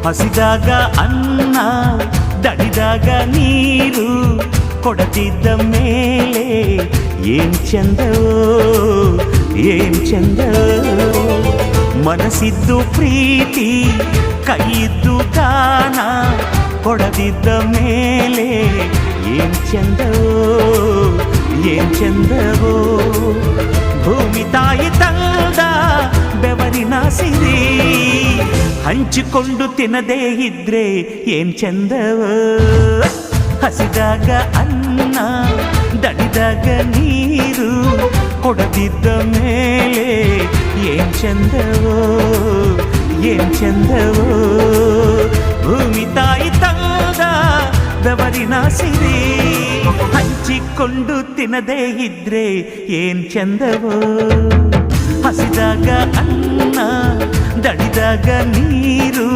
ಹಸಿದಾಗ ಅನ್ನ ದಣಿದಾಗ ನೀರು ಕೊಡದಿದ್ದ ಮೇಲೆ ಏನ್ ಚಂದವೋ ಏನ್ ಚಂದವೋ. ಮನಸ್ಸಿದ್ದು ಪ್ರೀತಿ ಕೈಯಿದ್ದು ದಾನ ಕೊಡದಿದ್ದ ಮೇಲೆ ಏನ್ ಚಂದವೋ ಏನ್ ಚಂದವೋ. ಭೂಮಿ ತಾಯಿ ತಂದ ಬೆವರಿನ ಸಿರಿ ಹಂಚಿಕೊಂಡು ತಿನ್ನದೇ ಇದ್ರೆ ಏನ್ ಚಂದವೋ. ಹಸಿದಾಗ ಅನ್ನ ದಣಿದಾಗ ನೀರು ಕೊಡದಿದ್ದ ಮೇಲೆ ಏನ್ ಚಂದವೋ ಏನ್ ಚಂದವೋ. ಭೂಮಿ ತಾಯಿ ತಂದ ಬೆವರಿನ ಸಿರಿ ಹಂಚಿಕೊಂಡು ತಿನ್ನದೇ ಇದ್ರೆ ಏನ್ ಚಂದವೋ. ಹಸಿದಾಗ ಅನ್ನ ದಣಿದಾಗ ನೀರು